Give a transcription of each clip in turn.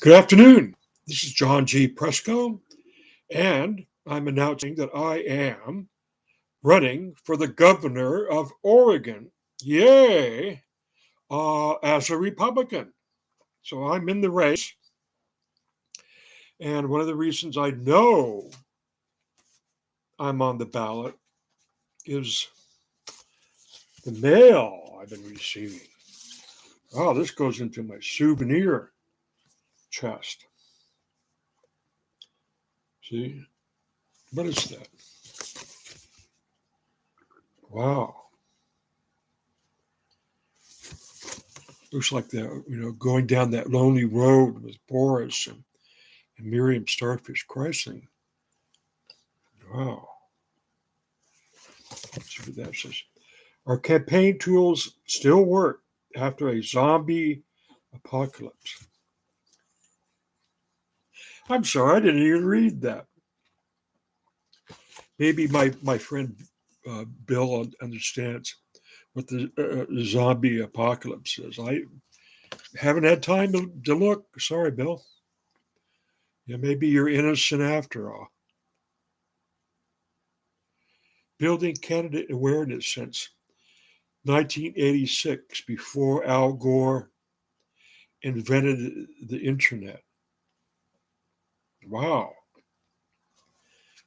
Good afternoon. This is John G. Presco, and I'm announcing that I am running for the governor of Oregon. Yay! As a Republican. So I'm in the race. And one of the reasons I know I'm on the ballot is the mail I've been receiving. Oh, this goes into my souvenir chest. See? What is that? Wow. Looks like going down that lonely road with Boris and Miriam Starfish Chrysling. Wow. Let's see what that says. Our campaign tools still work after a zombie apocalypse. I'm sorry, I didn't even read that. Maybe my friend Bill understands what the zombie apocalypse is. I haven't had time to look. Sorry, Bill. Yeah, maybe you're innocent after all. Building candidate awareness since 1986, before Al Gore invented the internet. Wow.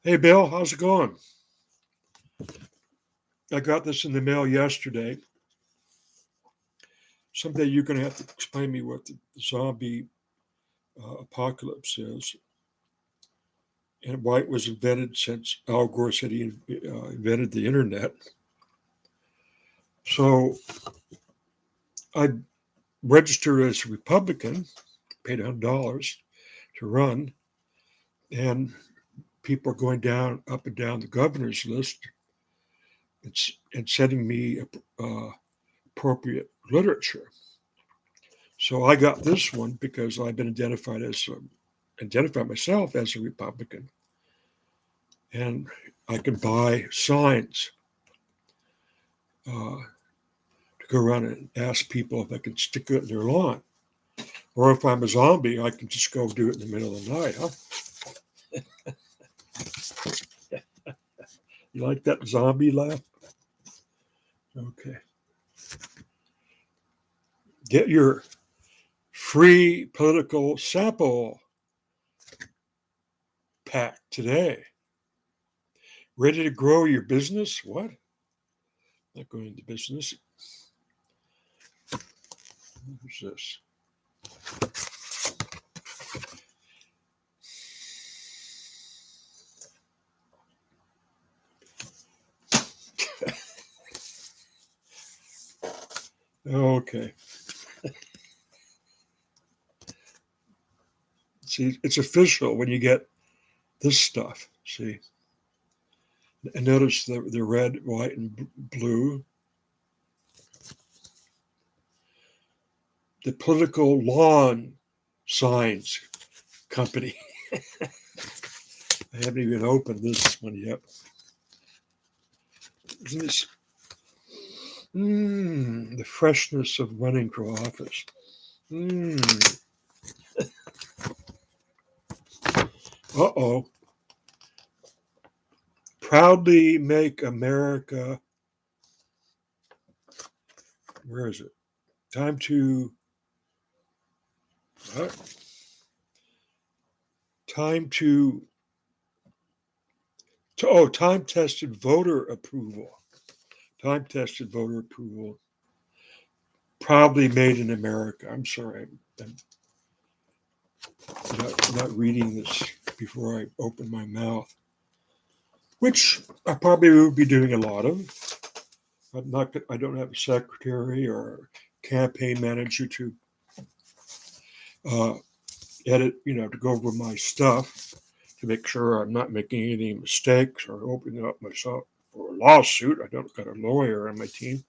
Hey, Bill, how's it going? I got this in the mail yesterday. Someday you're going to have to explain me what the zombie apocalypse is and why it was invented, since Al Gore said he invented the internet. So I registered as a Republican, paid $100 to run, and people are going down, up and down the governor's list. And sending me appropriate literature. So I got this one because I've been identified myself as a Republican, and I can buy signs to go around and ask people if I can stick it in their lawn, or if I'm a zombie, I can just go do it in the middle of the night. Huh? You like that zombie laugh? Okay. Get your free political sample pack today. Ready to grow your business? What? Not going into business. Who's this? Okay. See, it's official when you get this stuff. See, and notice the red, white, and blue. The Political Lawn Signs Company. I haven't even opened this one yet. Isn't this the freshness of running for office? Uh-oh. Proudly make America. Where is it? Time to. What? Time time-tested voter approval. Time-tested voter approval. Probably made in America. I'm sorry. I'm not reading this before I open my mouth, which I probably would be doing a lot of. I don't have a secretary or campaign manager to edit, to go over my stuff to make sure I'm not making any mistakes or opening up myself for a lawsuit. I don't got a lawyer on my team.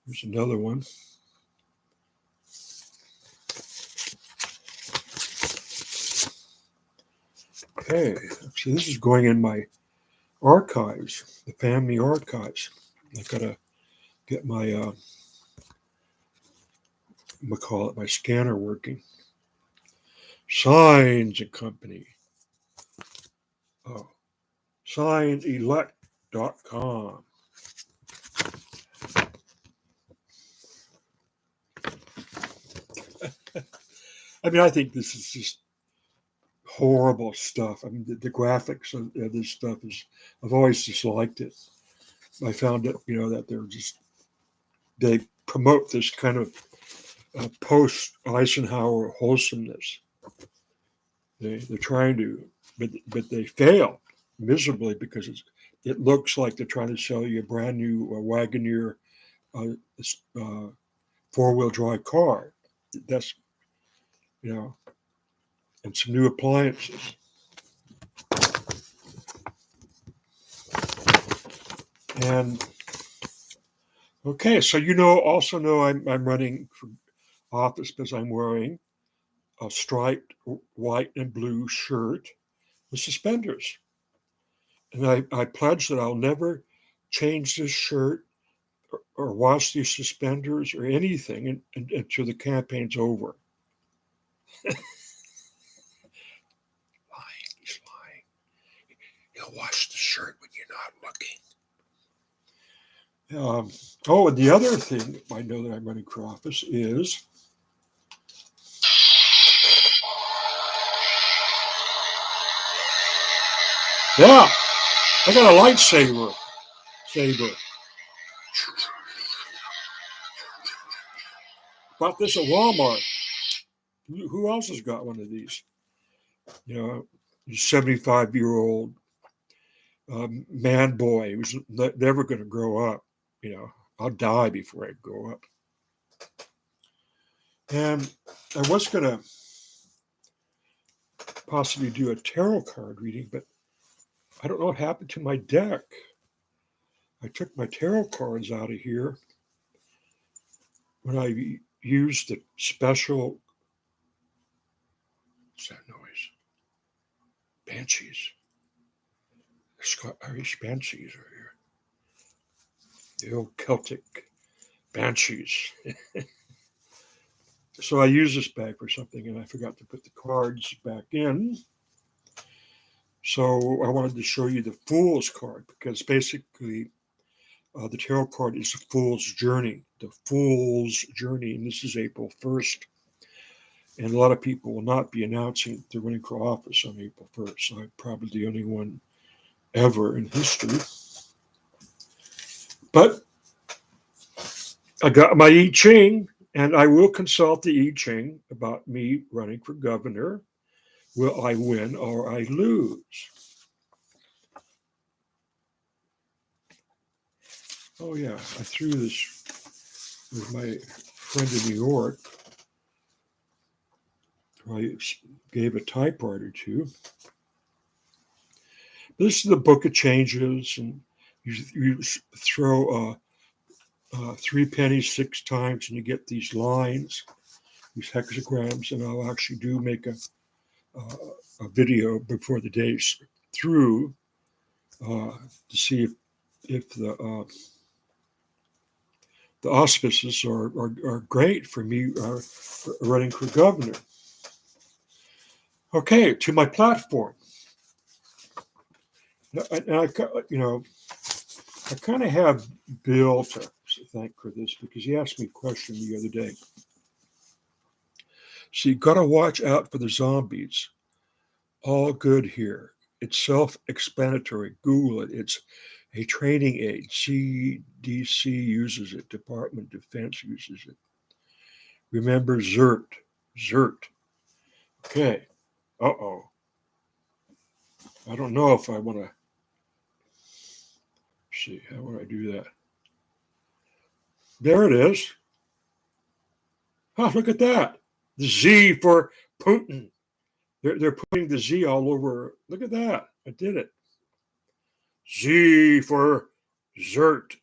Here's another one. Okay, so this is going in my archives, the family archives. I gotta get my my scanner working. Signs and Company. Oh, signelect.com. I mean, I think this is just horrible stuff. I mean, the graphics of this stuff is, I've always disliked it. I found it, that they promote this kind of post Eisenhower wholesomeness. They're trying to, but they fail miserably because it looks like they're trying to sell you a brand new Wagoneer uh, uh, 4-wheel drive car. That's you know, and some new appliances. And okay, so also know I'm running for office because I'm wearing a striped white and blue shirt with suspenders. And I pledge that I'll never change this shirt or wash these suspenders or anything until the campaign's over. Lying, he's lying. He'll wash the shirt when you're not looking. And the other thing I know that I'm running for office is yeah, I got a lightsaber. Bought this at Walmart. Who else has got one of these? 75-year-old man boy who's never going to grow up. I'll die before I grow up. And I was going to possibly do a tarot card reading, but I don't know what happened to my deck. I took my tarot cards out of here when I used the special. What's that noise? Banshees. Irish banshees are here. The old Celtic banshees. So I used this bag for something and I forgot to put the cards back in. So I wanted to show you the Fool's card because basically the tarot card is the Fool's Journey. The Fool's Journey, and this is April 1st. And a lot of people will not be announcing they're running for office on April 1st. So I'm probably the only one ever in history. But I got my I Ching, and I will consult the I Ching about me running for governor. Will I win or I lose? Oh, yeah, I threw this with my friend in New York, who I gave a typewriter to. This is the Book of Changes, and you throw 3 pennies 6 times, and you get these lines, these hexagrams, and I'll actually make a video before the day's through to see if the auspices are great for me running for governor. Okay, to my platform. And I kind of have Bill to thank for this because he asked me a question the other day. So you got to watch out for the zombies. All good here. It's self-explanatory. Google it. It's a training aid. CDC uses it. Department of Defense uses it. Remember ZERT. ZERT. Okay. Uh-oh. I don't know if I want to see. How would I do that? There it is. Oh, look at that. The Z for Putin. They're putting the Z all over. Look at that. I did it. Z for ZERT.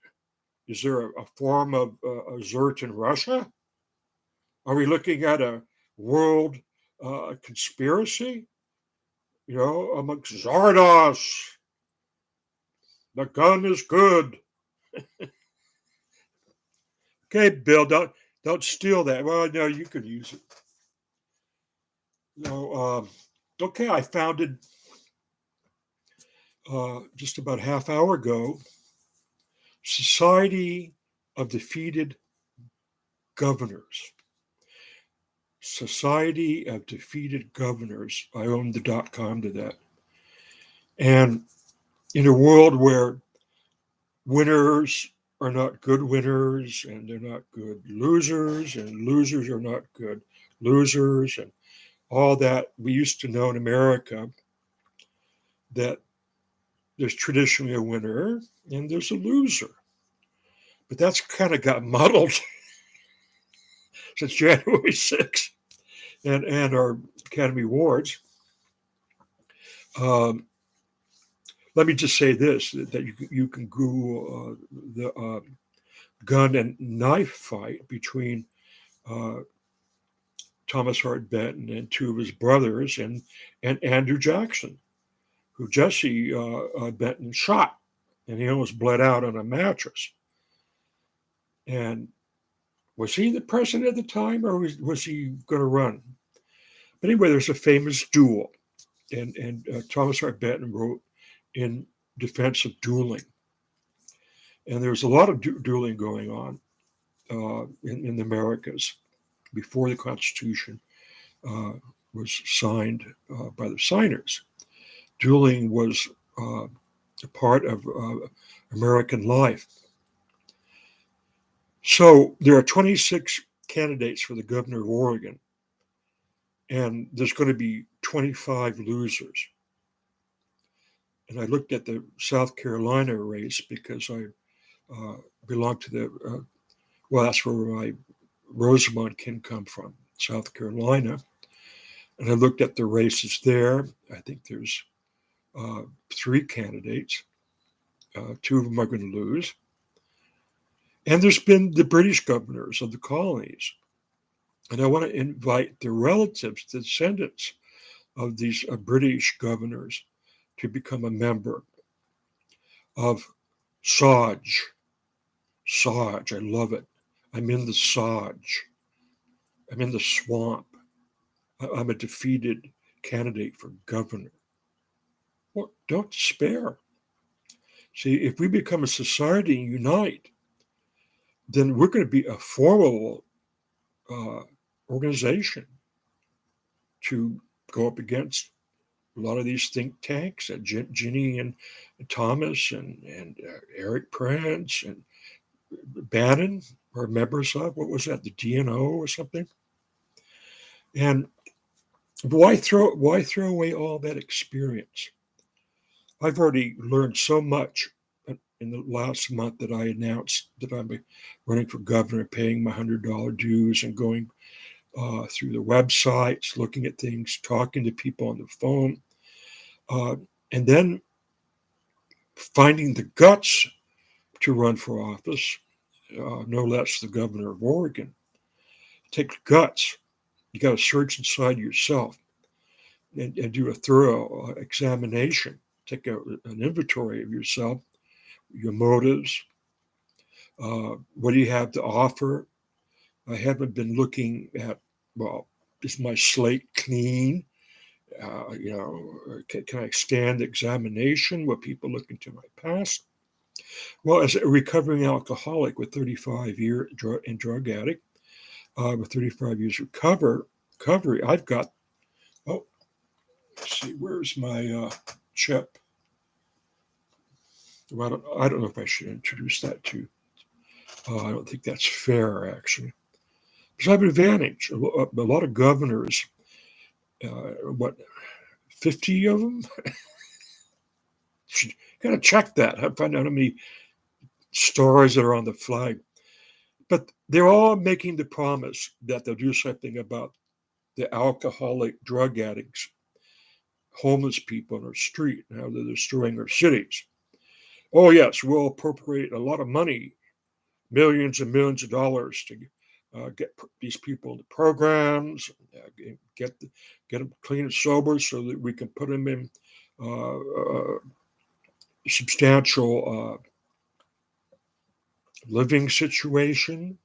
Is there a form of ZERT in Russia? Are we looking at a world conspiracy? Amongst Zardos. The gun is good. Okay, Bill, don't steal that. Well, no, you could use it. No, okay, I founded just about half hour ago Society of Defeated Governors. Society of Defeated Governors. I own the .com to that. And in a world where winners are not good winners and they're not good losers and losers are not good losers and all that we used to know in America, that there's traditionally a winner and there's a loser. But that's kind of got muddled since January 6th and our Academy Awards. Um, Let me just say this, that you can Google the gun and knife fight between uh, Thomas Hart Benton and two of his brothers and Andrew Jackson, who Jesse Benton shot, and he almost bled out on a mattress. And was he the president at the time, or was he going to run? But anyway, there's a famous duel, and Thomas Hart Benton wrote in defense of dueling. And there was a lot of dueling going on in the Americas before the Constitution uh, was signed by the signers. Dueling was a part of American life. So there are 26 candidates for the governor of Oregon, and there's going to be 25 losers. And I looked at the South Carolina race because I belong to well, that's where my Rosamond can come from, South Carolina. And I looked at the races there. I think there's three candidates. Two of them are going to lose. And there's been the British governors of the colonies. And I want to invite the relatives, the descendants of these British governors to become a member of SOJ. SOJ, I love it. I'm in the SOJ. I'm in the swamp. I'm a defeated candidate for governor. Well, don't despair. See, if we become a society and unite, then we're going to be a formidable uh, organization to go up against a lot of these think tanks that Ginny and Thomas and Eric Prince and Bannon are members of. What was that, the DNO or something? And why throw away all that experience? I've already learned so much in the last month that I announced that I'm running for governor, paying my $100 dues and going through the websites, looking at things, talking to people on the phone, uh, and then finding the guts to run for office, no less the governor of Oregon. Take guts. You got to search inside yourself and do a thorough examination. Take an inventory of yourself, your motives. What do you have to offer? I haven't been looking at, well, is my slate clean? Can I stand examination? Will people look into my past? Well, as a recovering alcoholic with 35 years and drug addict, with 35 years recovery, I've got, oh, let's see, where's my chip? Well, I don't know if I should introduce that to. I don't think that's fair, actually. Because I have an advantage. A lot of governors, what, 50 of them? Should kind of check that. Find out how many stars that are on the flag. But they're all making the promise that they'll do something about the alcoholic drug addicts, homeless people on our street, how they're destroying our cities. Oh, yes, we'll appropriate a lot of money, millions and millions of dollars to get these people into programs, get them clean and sober so that we can put them in substantial living situation,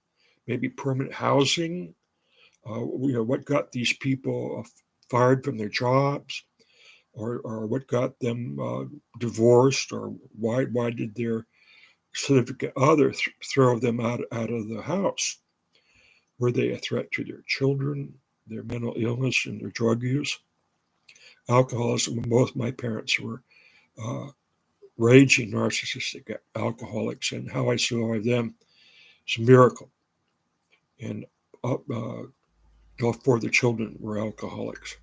maybe permanent housing. What got these people fired from their jobs, or what got them divorced, or why did their significant other throw them out of the house? Were they a threat to their children, their mental illness, and their drug use? Alcoholism. Both my parents were uh, raging narcissistic alcoholics, and how I survived them is a miracle. And all four of the children were alcoholics,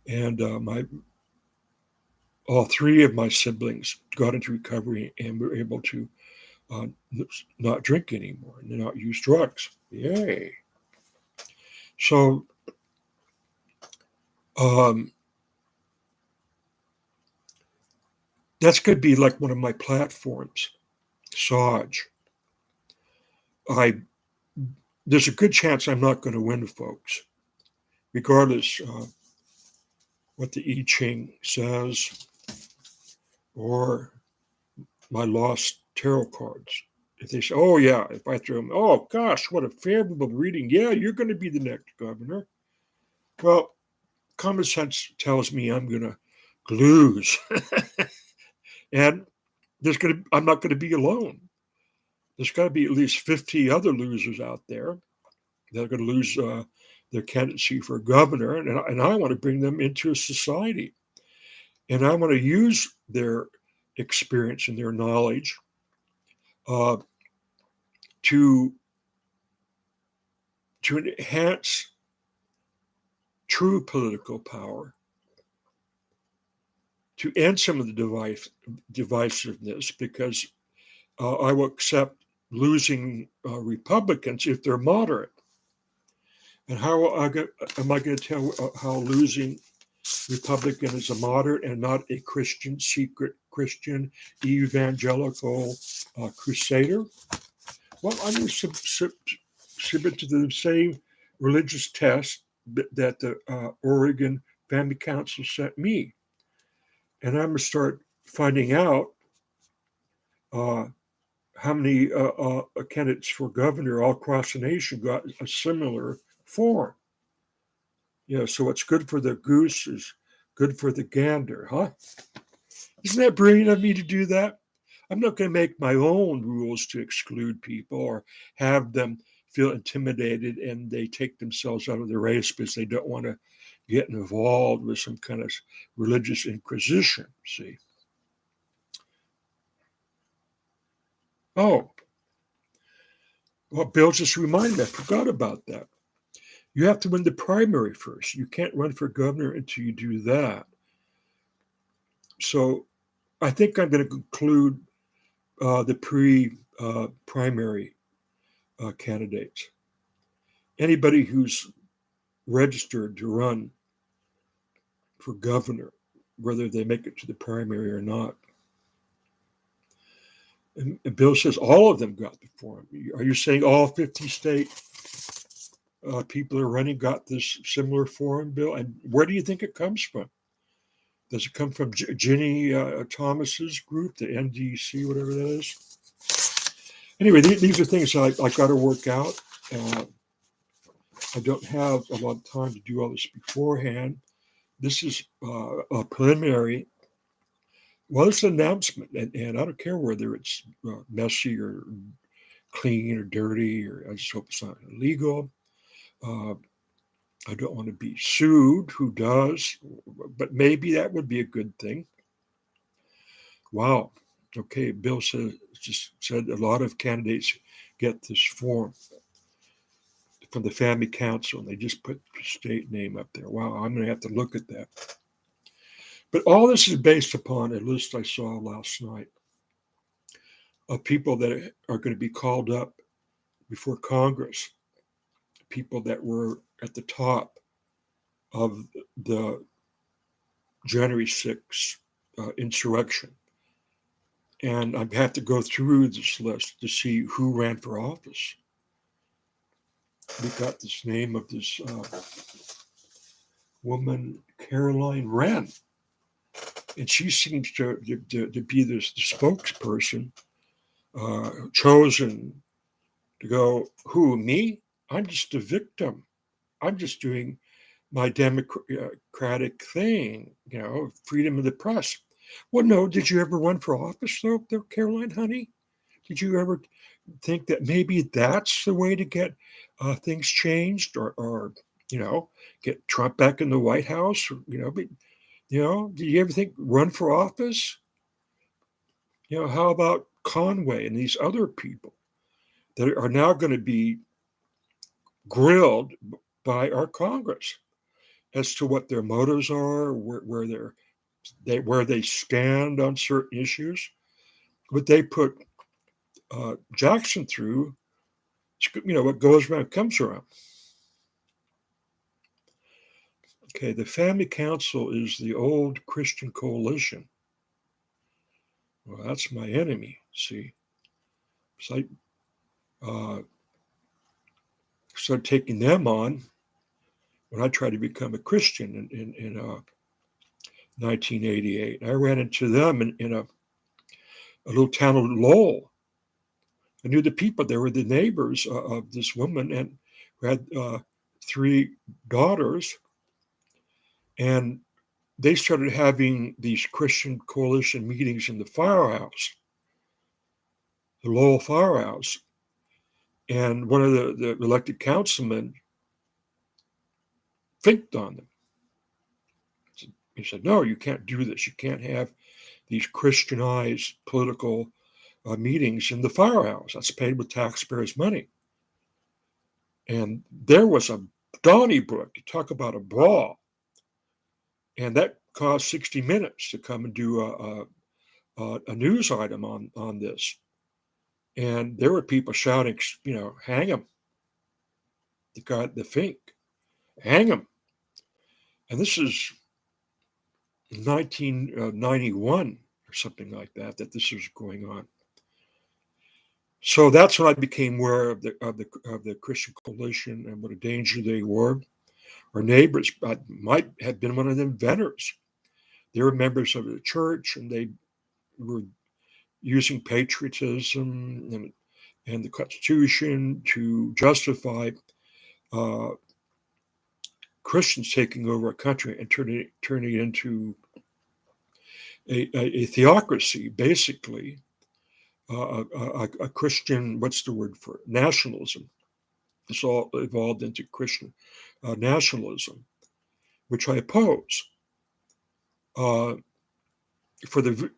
and all three of my siblings got into recovery and were able to uh, not drink anymore and not use drugs. Yay! So um, that's going to be like one of my platforms, Saj. I There's a good chance I'm not going to win, folks, regardless what the I Ching says or my lost tarot cards. If they say, "Oh yeah," if I throw them, "Oh gosh, what a favorable reading! Yeah, you're going to be the next governor." Well, common sense tells me I'm going to lose, and I'm not going to be alone. There's got to be at least 50 other losers out there that are going to lose their candidacy for governor, and I want to bring them into a society, and I want to use their experience and their knowledge uh, to enhance true political power, to end some of the divisiveness, because I will accept losing Republicans if they're moderate. And am I going to tell how losing Republican is a moderate and not a Christian, secret Christian, evangelical crusader? Well, I'm going to submit to the same religious test that the Oregon Family Council sent me. And I'm going to start finding out how many candidates for governor all across the nation got a similar form. So what's good for the goose is good for the gander, huh? Isn't that brilliant of me to do that? I'm not going to make my own rules to exclude people or have them feel intimidated and they take themselves out of the race because they don't want to get involved with some kind of religious inquisition, see? Oh, well, Bill just reminded me, I forgot about that. You have to win the primary first. You can't run for governor until you do that. So I think I'm going to conclude the primary candidates. Anybody who's registered to run for governor, whether they make it to the primary or not. And Bill says all of them got the form. Are you saying all 50 state people are running got this similar form, Bill? And where do you think it comes from? Does it come from Ginny Thomas's group, the NDC, whatever that is? Anyway, these are things I got to work out. I don't have a lot of time to do all this beforehand. This is a preliminary. Well, it's an announcement, and I don't care whether it's messy or clean or dirty, or I just hope it's not illegal. I don't want to be sued. Who does? But maybe that would be a good thing. Wow. Okay, Bill just said a lot of candidates get this form from the Family Council, and they just put the state name up there. Wow, I'm going to have to look at that. But all this is based upon a list I saw last night of people that are going to be called up before Congress, people that were at the top of the January 6th insurrection. And I have to go through this list to see who ran for office. We got this name of this woman, Caroline Wren. And she seems to be the spokesperson chosen to go, who, me? I'm just a victim. I'm just doing my democratic thing, freedom of the press. Well, no, did you ever run for office, though, Caroline, honey? Did you ever think that maybe that's the way to get things changed, or get Trump back in the White House? But, did you ever think run for office? How about Conway and these other people that are now going to be grilled by our Congress as to what their motives are, where they stand on certain issues? What they put Jackson through, what goes around comes around. Okay, the Family Council is the old Christian coalition. Well, that's my enemy. See, so I started taking them on when I tried to become a Christian in 1988. I ran into them in a little town of Lowell. I knew the people. They were the neighbors of this woman, and who had 3 daughters. And they started having these Christian coalition meetings in the firehouse, the Lowell firehouse. And one of the elected councilmen finked on them. He said, no, you can't do this. You can't have these Christianized political meetings in the firehouse. That's paid with taxpayers' money. And there was a Donnybrook, you talk about a brawl. And that cost 60 Minutes to come and do a news item on this. And there were people shouting, hang him. The fink, hang him. And this is 1991 or something like that this was going on. So that's when I became aware of the Christian coalition and what a danger they were. Our neighbors might have been one of the inventors. They were members of the church, and they were using patriotism and the Constitution to justify Christians taking over a country and turning it into a theocracy, basically, a Christian, what's the word for it? Nationalism. It's all evolved into Christian nationalism, which I oppose. For the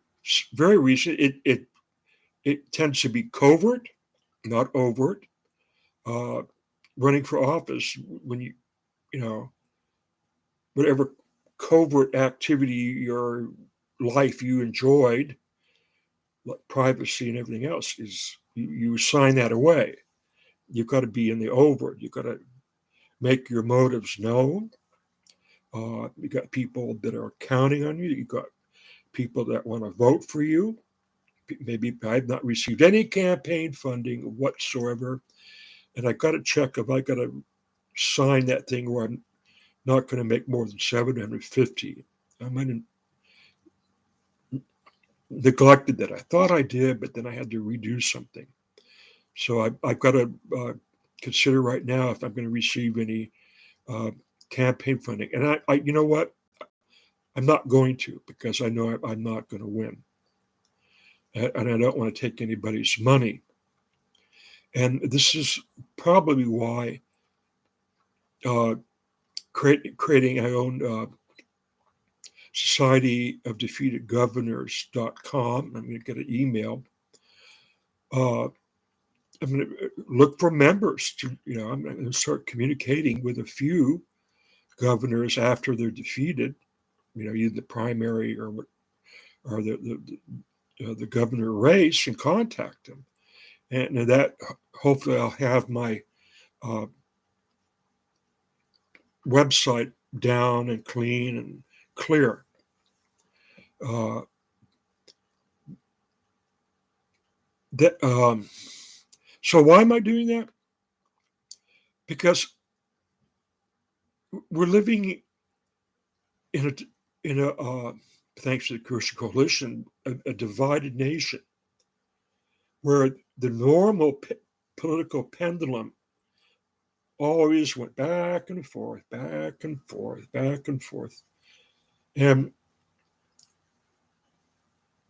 very reason it tends to be covert, not overt. Running for office, when whatever covert activity your life you enjoyed, like privacy and everything else, is you sign that away. You've got to be in the overt. You've got to make your motives known. You got people that are counting on you. You got people that want to vote for you. Maybe I've not received any campaign funding whatsoever, and I got to check if I got to sign that thing where I'm not going to make more than $750. I might have neglected that. I thought I did, but then I had to redo something. So I've got to consider right now if I'm going to receive any campaign funding. And I you know what? I'm not going to, because I know I'm not going to win. And I don't want to take anybody's money. And this is probably why creating our own Society of Defeated Governors.com. I'm going to get an email. I'm going to look for members I'm going to start communicating with a few governors after they're defeated, either the primary or the governor race, and contact them. And that hopefully I'll have my website down and clean and clear. So why am I doing that? Because we're living in a thanks to the Christian coalition, a divided nation, where the normal political pendulum always went back and forth, back and forth, back and forth. And,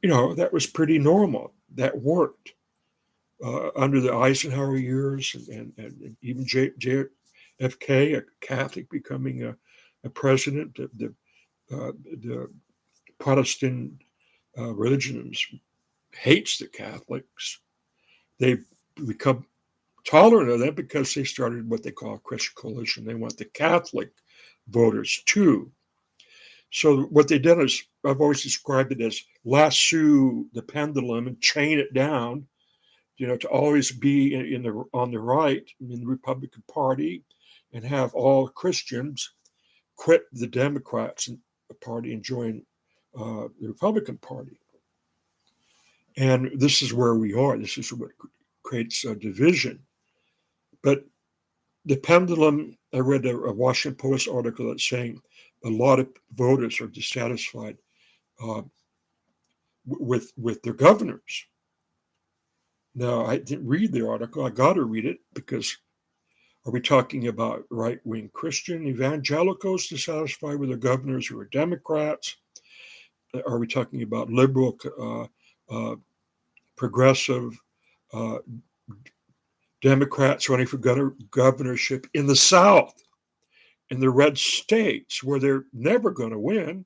that was pretty normal. That worked under the Eisenhower years and even JFK, a Catholic, becoming a president. The Protestant religion hates the Catholics. They become tolerant of them because they started what they call a Christian coalition. They want the Catholic voters too. So what they did is, I've always described it as lasso the pendulum and chain it down, to always be on the right in the Republican Party, and have all Christians quit the Democrats Party and join the Republican Party. And this is where we are. This is what creates a division. But the pendulum, I read a Washington Post article that's saying a lot of voters are dissatisfied uh, with their governors. Now, I didn't read the article. I got to read it because are we talking about right-wing Christian evangelicals dissatisfied with their governors who are Democrats? Are we talking about liberal, progressive Democrats running for governorship in the South, in the red states, where they're never going to win?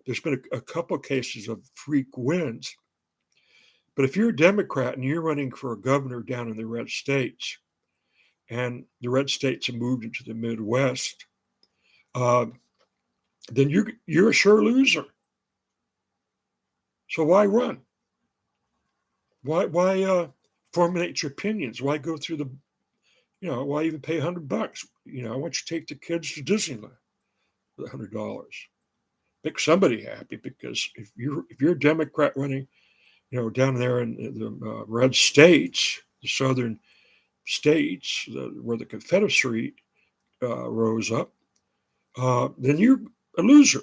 There's been a couple of cases of freak wins. But if you're a Democrat and you're running for a governor down in the red states, and the red states have moved into the Midwest, then you're a sure loser. So why run? Why formulate your opinions? Why go through why even pay $100? Why don't you take the kids to Disneyland with $100? Make somebody happy, because if you're a Democrat running, down there in the red states, the southern states, where the Confederacy rose up, then you're a loser.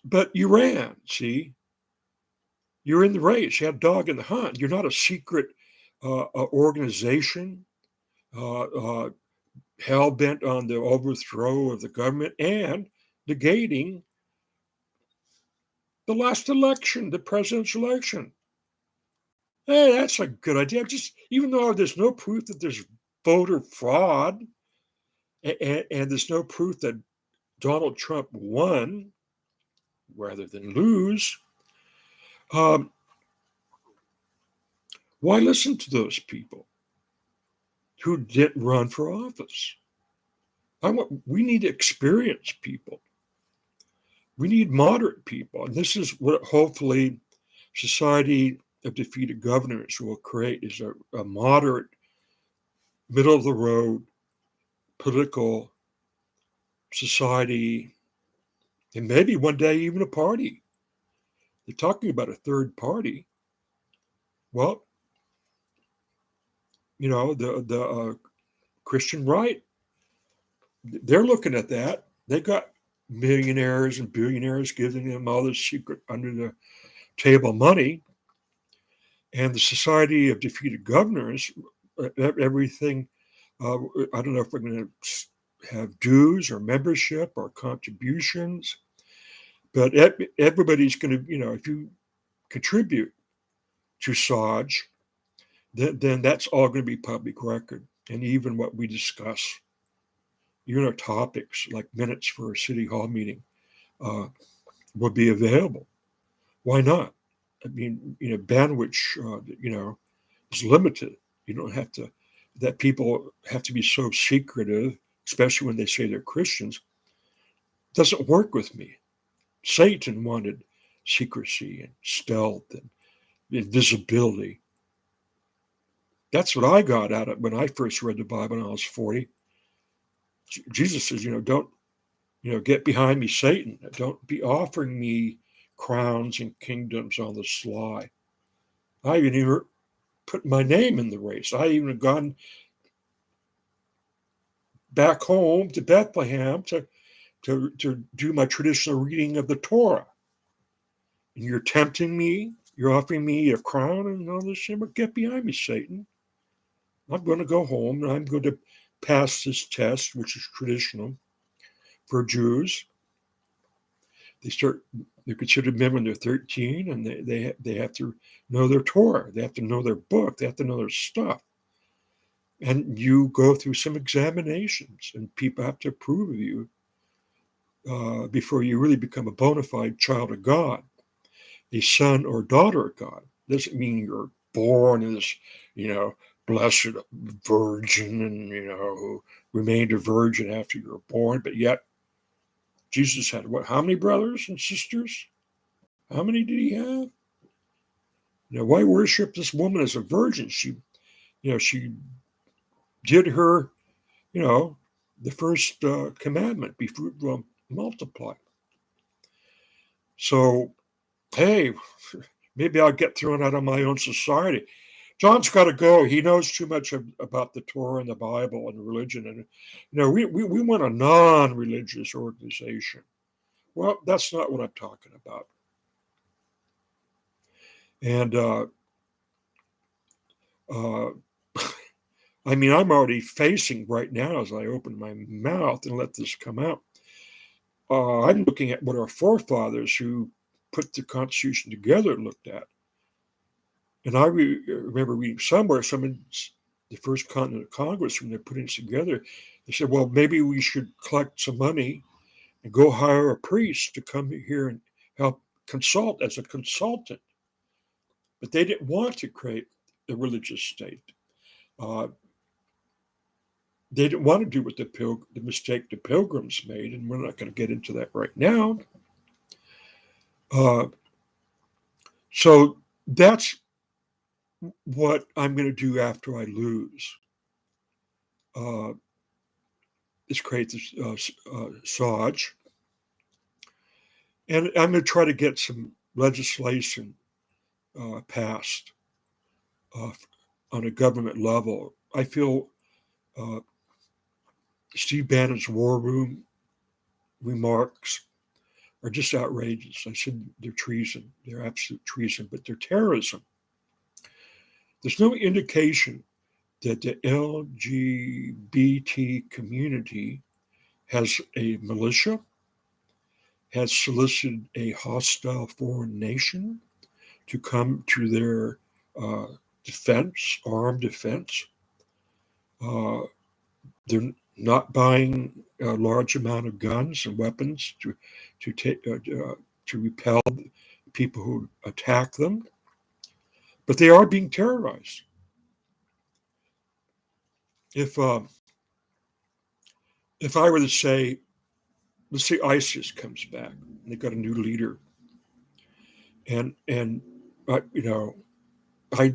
But you ran, see? You're in the race. You had a dog in the hunt. You're not a secret organization hell bent on the overthrow of the government and negating the last election, the presidential election. Hey, that's a good idea. Just even though there's no proof that there's voter fraud, and there's no proof that Donald Trump won rather than lose, um, why listen to those people who didn't run for office? We need experienced people. We need moderate people. And this is what hopefully Society of Defeated Governors will create, is a moderate, middle of the road political society, and maybe one day even a party. They're talking about a third party. Well, the Christian right, they're looking at that. They got millionaires and billionaires giving them all this secret under the table money. And the Society of Defeated Governors, everything, I don't know if we're going to have dues or membership or contributions, but everybody's going to, if you contribute to SOJ, then that's all going to be public record. And even what we discuss, even our topics like minutes for a city hall meeting, will be available. Why not? I mean, bandwidth, is limited. You don't have to, that people have to be so secretive, especially when they say they're Christians. Doesn't work with me. Satan wanted secrecy and stealth and invisibility. That's what I got out of it when I first read the Bible when I was 40. Jesus says, don't, get behind me, Satan. Don't be offering me crowns and kingdoms on the sly. I even put my name in the race. I even have gone back home to Bethlehem to do my traditional reading of the Torah. And you're tempting me. You're offering me a crown and all this shit. But get behind me, Satan. I'm going to go home and I'm going to pass this test, which is traditional for Jews. They're considered men when they're 13, and they have to know their Torah. They have to know their book. They have to know their stuff. And you go through some examinations, and people have to approve of you before you really become a bona fide child of God, a son or daughter of God. Doesn't mean you're born as, you know, blessed virgin and, who remained a virgin after you were born, but yet Jesus had what? How many brothers and sisters? How many did he have? Why worship this woman as a virgin? She did her, you know, the first commandment: be fruitful and multiply. So, hey, maybe I'll get thrown out of my own society. John's got to go. He knows too much about the Torah and the Bible and religion. And, we want a non religious organization. Well, that's not what I'm talking about. And, uh, I mean, I'm already facing right now as I open my mouth and let this come out. I'm looking at what our forefathers who put the Constitution together looked at. And I remember reading somewhere, the first Continental Congress, when they're putting it together, they said, well, maybe we should collect some money and go hire a priest to come here and help consult as a consultant. But they didn't want to create a religious state. Uh, they didn't want to do what the mistake the Pilgrims made, and we're not going to get into that right now. Uh, so that's what I'm going to do after I lose. Is create this SOJ, and I'm going to try to get some legislation passed uh, on a government level. I feel uh, Steve Bannon's war room remarks are just outrageous. I said they're treason. They're absolute treason, but they're terrorism. There's no indication that the LGBT community has a militia, has solicited a hostile foreign nation to come to their defense, armed defense. They're not buying a large amount of guns and weapons to repel people who attack them, but they are being terrorized. If if I were to say, let's say ISIS comes back and they've got a new leader, and I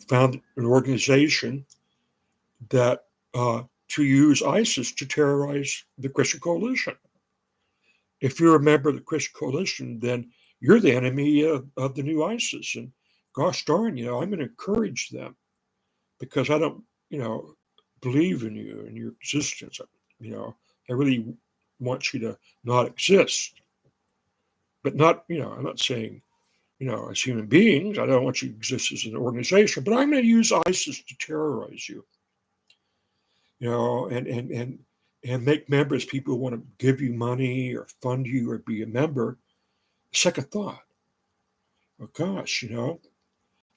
found an organization that to use ISIS to terrorize the Christian coalition. If you're a member of the Christian coalition, then you're the enemy of the new ISIS. And gosh darn, I'm going to encourage them because I don't, believe in you and your existence. I really want you to not exist. But not, I'm not saying, as human beings, I don't want you to exist as an organization, but I'm going to use ISIS to terrorize you. And make members people who want to give you money or fund you or be a member. Second thought. Oh gosh,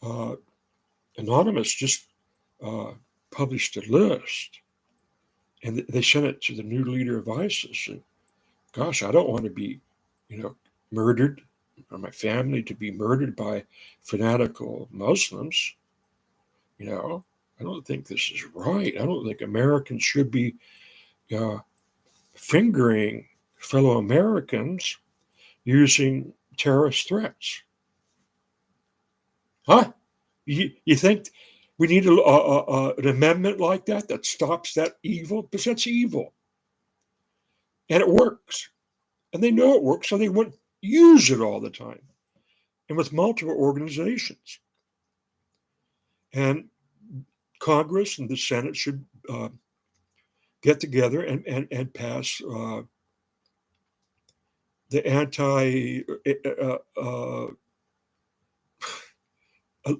uh, Anonymous just uh, published a list, and they sent it to the new leader of ISIS. And gosh, I don't want to be, murdered, or my family to be murdered by fanatical Muslims. I don't think this is right. I don't think Americans should be fingering fellow Americans using terrorist threats. Huh? You think we need an amendment like that stops that evil? Because that's evil. And it works. And they know it works, so they wouldn't use it all the time. And with multiple organizations. And Congress and the Senate should get together and pass the anti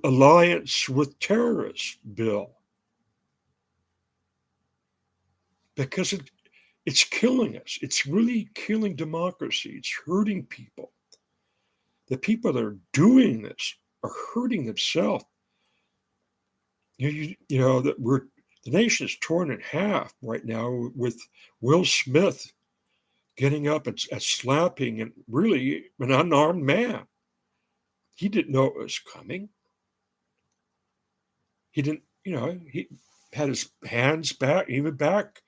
alliance with terrorists bill. because it's killing us. It's really killing democracy. It's hurting people. The people that are doing this are hurting themselves. You know that the nation is torn in half right now with Will Smith getting up and slapping and really an unarmed man. He didn't know it was coming. He didn't, he had his hands back, even back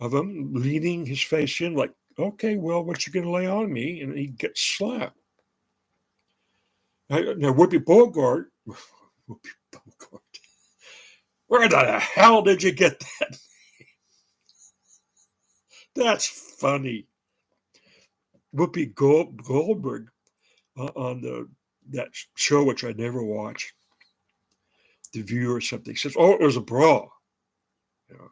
of him, leaning his face in, like, okay, well, what you going to lay on me? And he gets slapped. Now, Whoopi Bogart, where the hell did you get that? That's funny. Whoopi Goldberg on that show, which I never watched, The View or something, says, "Oh, it was a bra." You know,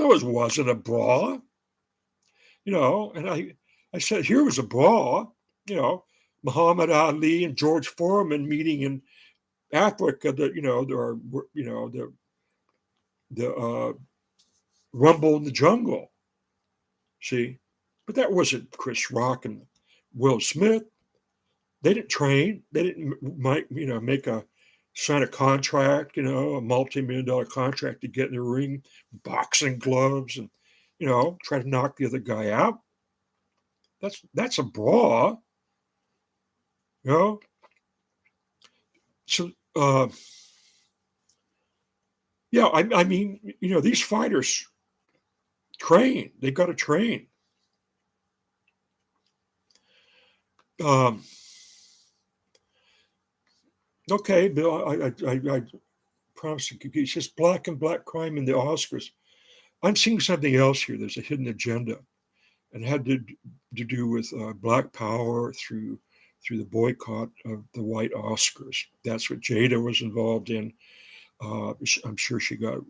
no, it wasn't a bra. And I said, here was a bra. Muhammad Ali and George Foreman meeting in Africa. The Rumble in the Jungle. See, but that wasn't Chris Rock and Will Smith. They didn't train. They didn't sign a contract. A multi-million-dollar contract to get in the ring, boxing gloves, and try to knock the other guy out. That's a bra. So yeah, I mean, these fighters train. They got to train. Okay, Bill, I promise you, it's just black and black crime in the Oscars. I'm seeing something else here. There's a hidden agenda, and it had to do with Black Power through the boycott of the white Oscars. That's what Jada was involved in. I'm sure she got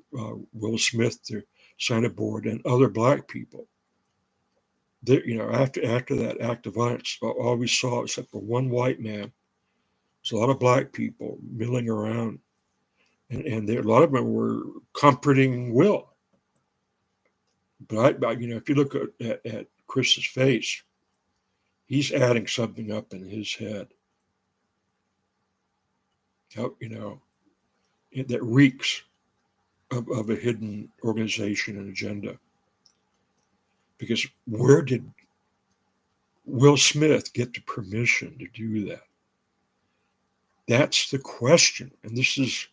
Will Smith to sign a board and other black people. After that act of violence, all we saw, except for one white man, was a lot of black people milling around, and a lot of them were comforting Will. But if you look at Chris's face, he's adding something up in his head. That reeks of a hidden organization and agenda. Because where did Will Smith get the permission to do that? That's the question. And this is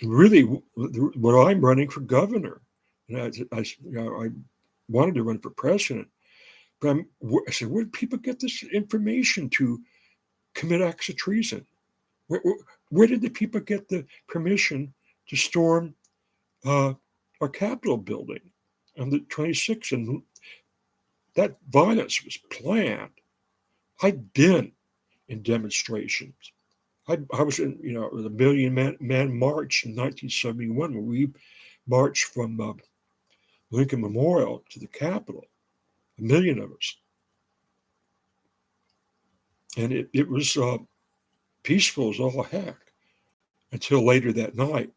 really what I'm running for governor. And I wanted to run for president. But I said, where did people get this information to commit acts of treason? Where did the people get the permission to storm our Capitol building on the 26th? And that violence was planned. I'd been in demonstrations. I was in, the Million Man March in 1971, when we marched from Lincoln Memorial to the Capitol, 1 million of us. And it was peaceful as all heck until later that night.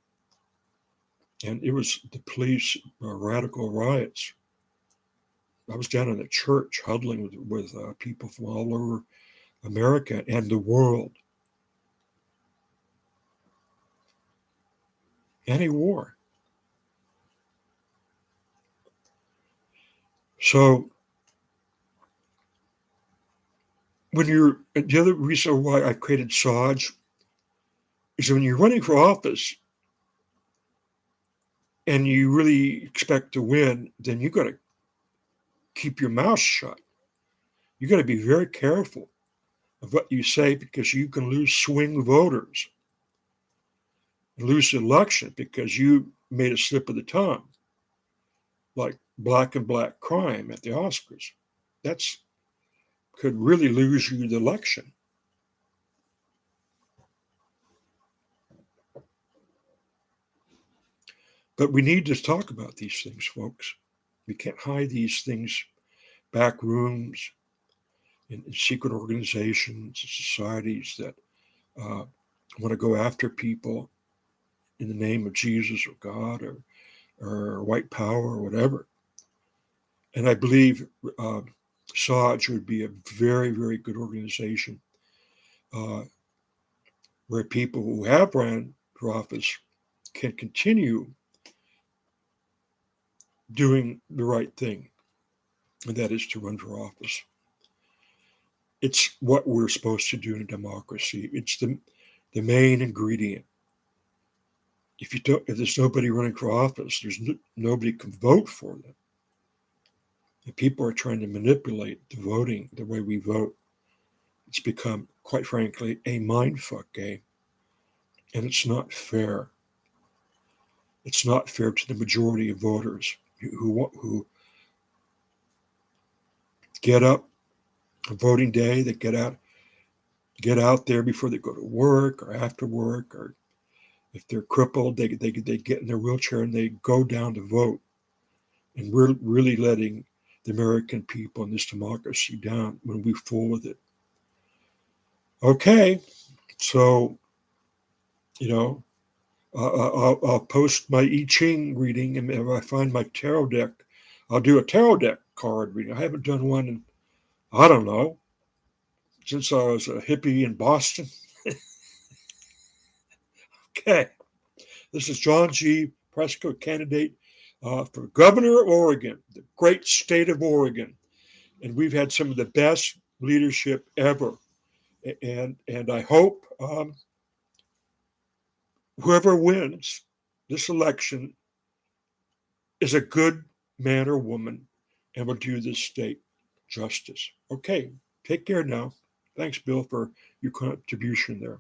And it was the police radical riots. I was down in a church huddling with people from all over America and the world. Anti-war. So the other reason why I created SODGE is when you're running for office and you really expect to win, then you got to keep your mouth shut. You got to be very careful of what you say, because you can lose swing voters, lose the election because you made a slip of the tongue, like black and black crime at the Oscars. That's could really lose you the election. But we need to talk about these things, folks. We can't hide these things, back rooms, in secret organizations, societies that want to go after people in the name of Jesus or God, or or white power or whatever. And I believe SODGE would be a very, very good organization uh, where people who have ran for office can continue doing the right thing, and that is to run for office. It's what we're supposed to do in a democracy. It's the main ingredient. If there's nobody running for office, nobody can vote for them. And people are trying to manipulate the voting, the way we vote. It's become, quite frankly, a mindfuck game, and it's not fair. It's not fair to the majority of voters who get up on voting day, they get out there before they go to work or after work, or if they're crippled, they get in their wheelchair and they go down to vote. And we're really letting the American people in this democracy down when we fool with it. Okay, so you know, I'll post my I Ching reading, and if I find my tarot deck, I'll do a tarot deck card reading. I haven't done one in, I don't know, since I was a hippie in Boston. Okay, this is John G. Presco, candidate for governor of Oregon, the great state of Oregon. And we've had some of the best leadership ever. And I hope whoever wins this election is a good man or woman and will do this state justice. Okay, take care now. Thanks, Bill, for your contribution there.